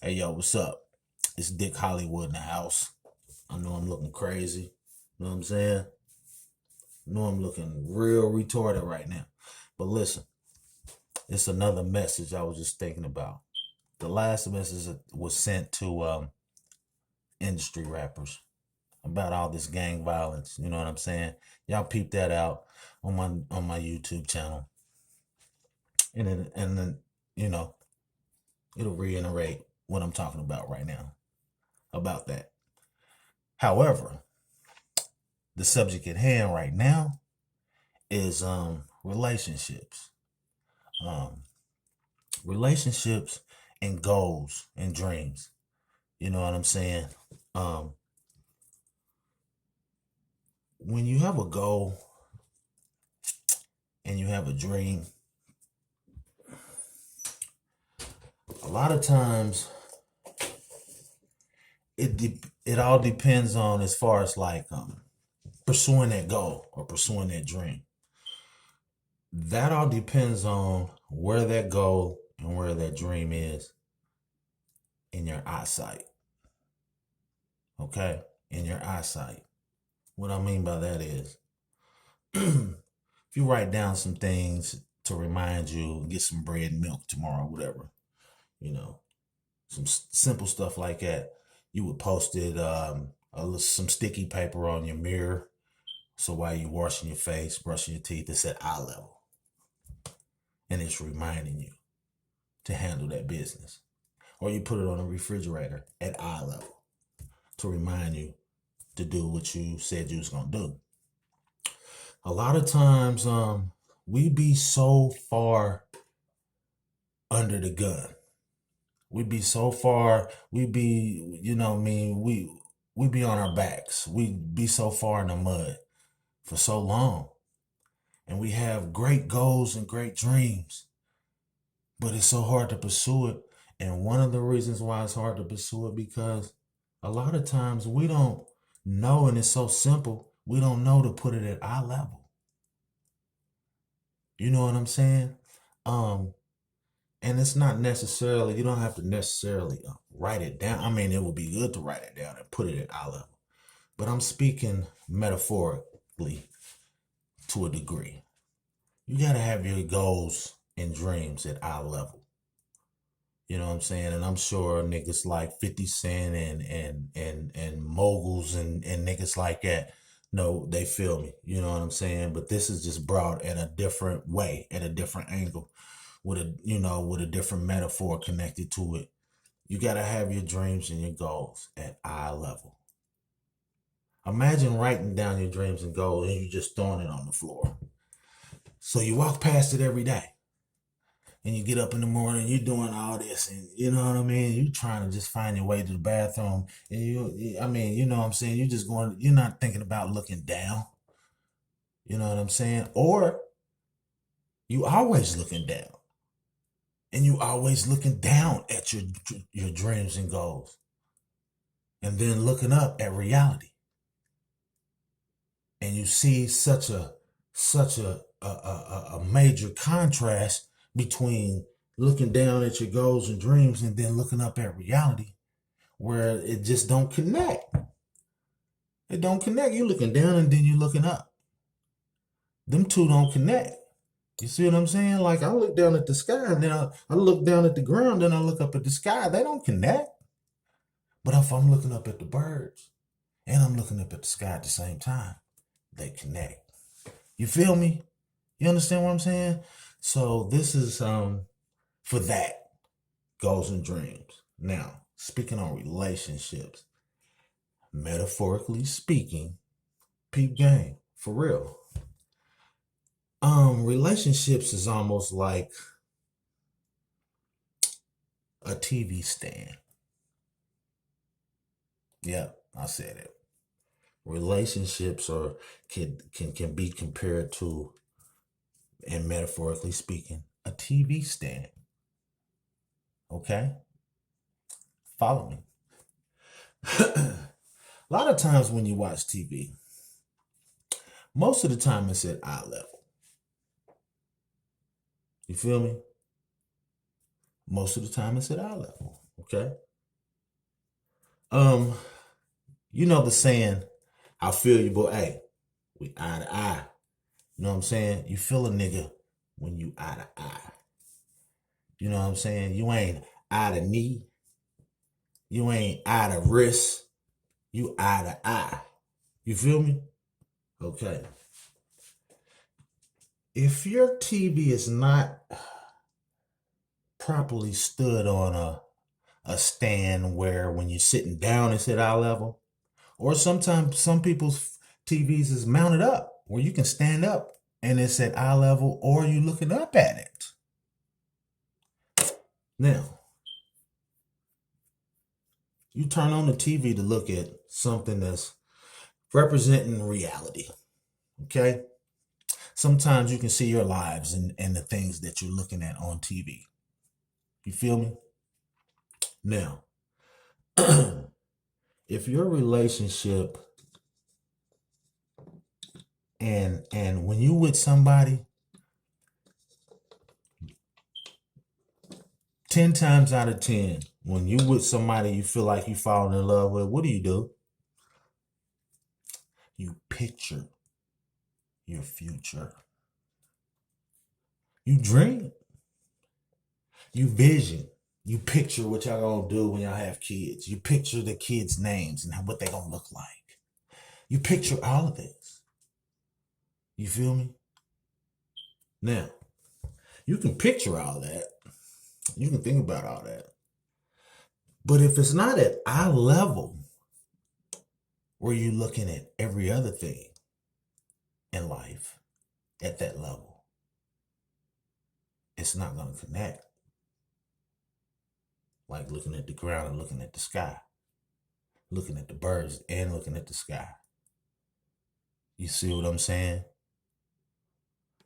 Hey, yo, what's up? It's Dick Hollywood in the house. I know I'm looking crazy. You know what I'm saying? I know I'm looking real retarded right now. But listen, it's another message I was just thinking about. The last message was sent to industry rappers about all this gang violence. You know what I'm saying? Y'all peep that out on my YouTube channel, and then you know it'll reiterate what I'm talking about right now about that. However, the subject at hand right now is relationships. Um Relationships and goals and dreams. You know what I'm saying? Um when you have a goal and you have a dream, a lot of times it all depends on as far as like pursuing that goal or pursuing that dream. That all depends on where that goal and where that dream is in your eyesight. Okay? In your eyesight. What I mean by that is if you write down some things to remind you, get some bread and milk tomorrow, whatever, you know, some simple stuff like that, you would post it, some sticky paper on your mirror. So while you're washing your face, brushing your teeth, it's at eye level. And it's reminding you to handle that business. Or you put it on a refrigerator at eye level to remind you to do what you said you was going to do. A lot of times, we be so far under the gun. We be so far, we be, you know what I mean, we be on our backs. We be so far in the mud for so long. And we have great goals and great dreams, but it's so hard to pursue it. And one of the reasons why it's hard to pursue it because a lot of times we don't know, and it's so simple, we don't know to put it at eye level. You know what I'm saying? Um, And it's not necessarily, you don't have to necessarily write it down. I mean, it would be good to write it down and put it at eye level. But I'm speaking metaphorically to a degree. You got to have your goals and dreams at eye level. You know what I'm saying? And I'm sure niggas like 50 Cent and moguls and niggas like that, no, they feel me. You know what I'm saying? But this is just brought in a different way, at a different angle, with a different metaphor connected to it. You got to have your dreams and your goals at eye level. Imagine writing down your dreams and goals and you just throwing it on the floor. So you walk past it every day and you get up in the morning, you're doing all this and you know what I mean? You're trying to just find your way to the bathroom and I mean, you know what I'm saying? You're just going, you're not thinking about looking down. You know what I'm saying? Or you always looking down and you always looking down at your dreams and goals and then looking up at reality. And you see such a major contrast between looking down at your goals and dreams and then looking up at reality where it just don't connect. It don't connect. You looking down and then you looking up. Them two don't connect. You see what I'm saying? Like I look down at the sky and then I look down at the ground, then I look up at the sky. They don't connect. But if I'm looking up at the birds and I'm looking up at the sky at the same time, they connect. You feel me? You understand what I'm saying? So this is for that goals and dreams. Now, speaking on relationships, metaphorically speaking, peep game, for real. Relationships is almost like a TV stand. Yep, I said it. Relationships are can be compared to, and metaphorically speaking, a TV stand. Okay? Follow me. A lot of times when you watch TV, most of the time it's at eye level. You feel me? Most of the time it's at eye level. Okay? Um, you know the saying, I feel you, boy. Hey, we eye to eye. You know what I'm saying? You feel a nigga when you eye to eye. You know what I'm saying? You ain't eye to knee. You ain't eye to wrist. You eye to eye. You feel me? Okay. If your TV is not properly stood on a stand where when you're sitting down it's at eye level, or sometimes some people's TVs is mounted up where you can stand up and it's at eye level, or you looking up at it. Now, you turn on the TV to look at something that's representing reality. Okay? Sometimes you can see your lives and the things that you're looking at on TV. You feel me? Now, if your relationship and when you with somebody, 10 times out of 10, when you with somebody you feel like you falling in love with, what do? You picture your future. You dream. You vision. You picture what y'all gonna do when y'all have kids. You picture the kids' names and what they gonna look like. You picture all of this. You feel me? Now, you can picture all that. You can think about all that. But if it's not at eye level, where you're looking at every other thing in life at that level, it's not going to connect. Like looking at the ground and looking at the sky, looking at the birds and looking at the sky. You see what I'm saying?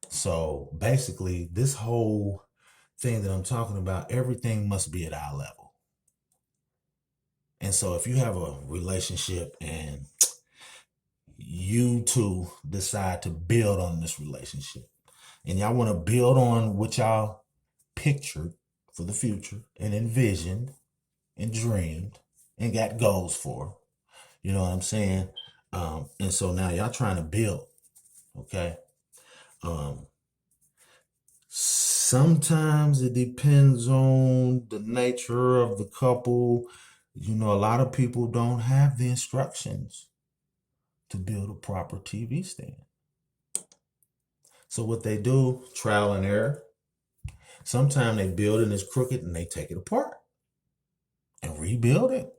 So basically, this whole thing that I'm talking about, everything must be at eye level. And so if you have a relationship and you two decide to build on this relationship and y'all want to build on what y'all pictured for the future and envisioned and dreamed and got goals for, you know what I'm saying? And so now y'all trying to build, okay? Sometimes it depends on the nature of the couple. You know, a lot of people don't have the instructions to build a proper TV stand. So what they do, trial and error. Sometimes they build it and it's crooked and they take it apart and rebuild it.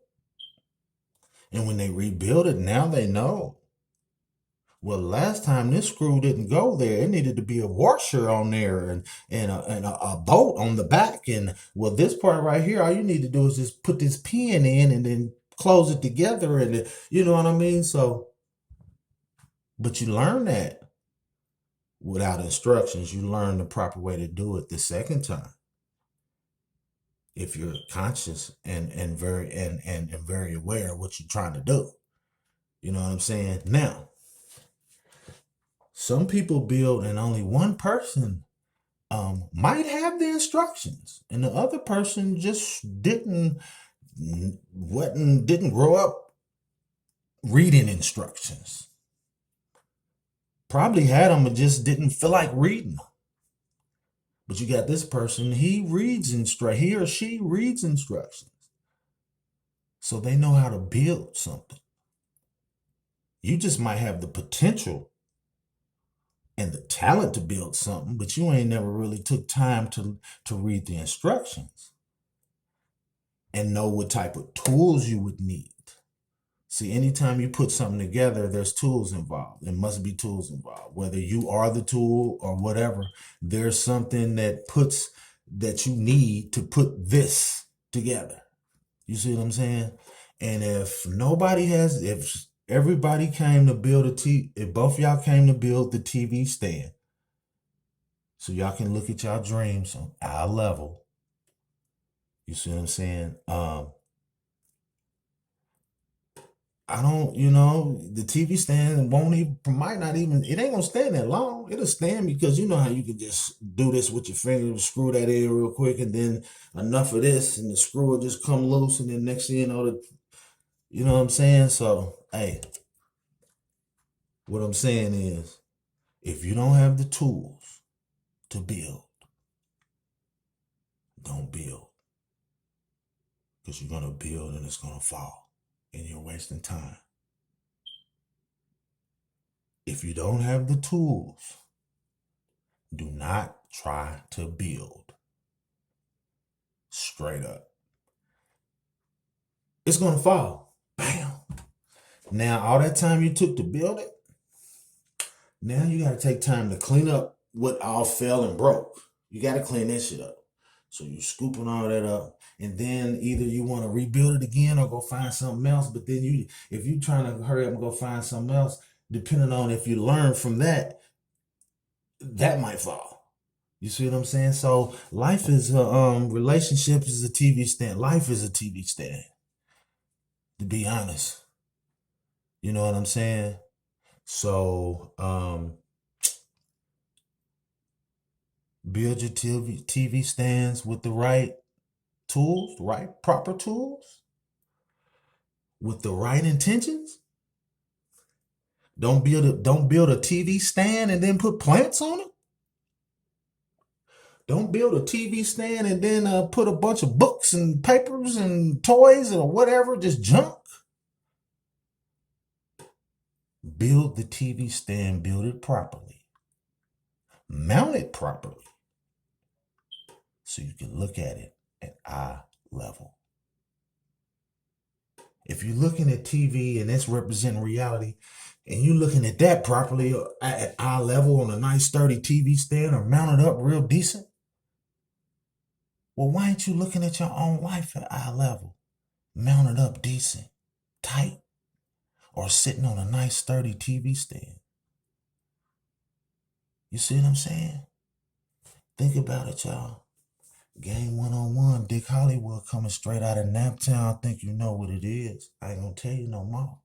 And when they rebuild it, now they know. Well, last time this screw didn't go there. It needed to be a washer on there and a bolt on the back. And well, this part right here, all you need to do is just put this pin in and then close it together. And you know what I mean? So, but you learn that without instructions. You learn the proper way to do it the second time. If you're conscious and very aware of what you're trying to do. You know what I'm saying? Now, some people build and only one person might have the instructions and the other person just didn't grow up reading instructions. Probably had them but just didn't feel like reading them. But you got this person, he or she reads instructions. So they know how to build something. You just might have the potential and the talent to build something, but you ain't never really took time to read the instructions and know what type of tools you would need. See, anytime you put something together, there's tools involved. There must be tools involved. Whether you are the tool or whatever, there's something that you need to put this together. You see what I'm saying? And if everybody came to build if both y'all came to build the TV stand, so y'all can look at y'all dreams on eye level. You see what I'm saying? I don't, the TV stand might not even, it ain't gonna stand that long. It'll stand because you know how you can just do this with your finger, screw that in real quick, and then enough of this, and the screw will just come loose, and then next thing you know, You know what I'm saying? So, hey, what I'm saying is, if you don't have the tools to build, don't build. Because you're going to build and it's going to fall. And you're wasting time. If you don't have the tools, do not try to build. Straight up. It's going to fall. Bam. Now, all that time you took to build it, now you got to take time to clean up what all fell and broke. You got to clean that shit up. So you're scooping all that up. And then either you want to rebuild it again or go find something else. But then if you're trying to hurry up and go find something else, depending on if you learn from that, that might fall. You see what I'm saying? So life is relationships is a TV stand. Life is a TV stand. To be honest. You know what I'm saying? So build your TV stands with the right tools, right proper tools, with the right intentions. Don't build a TV stand and then put plants on it. Don't build a TV stand and then put a bunch of books and papers and toys or whatever, just junk. Build the TV stand, build it properly. Mount it properly so you can look at it at eye level. If you're looking at TV and that's representing reality, and you're looking at that properly at eye level on a nice sturdy TV stand or mounted up real decent, well, why ain't you looking at your own life at eye level, mounted up decent, tight, or sitting on a nice sturdy TV stand? You see what I'm saying? Think about it, y'all. Game 1-on-1, Dick Hollywood coming straight out of Naptown. I think you know what it is. I ain't gonna tell you no more.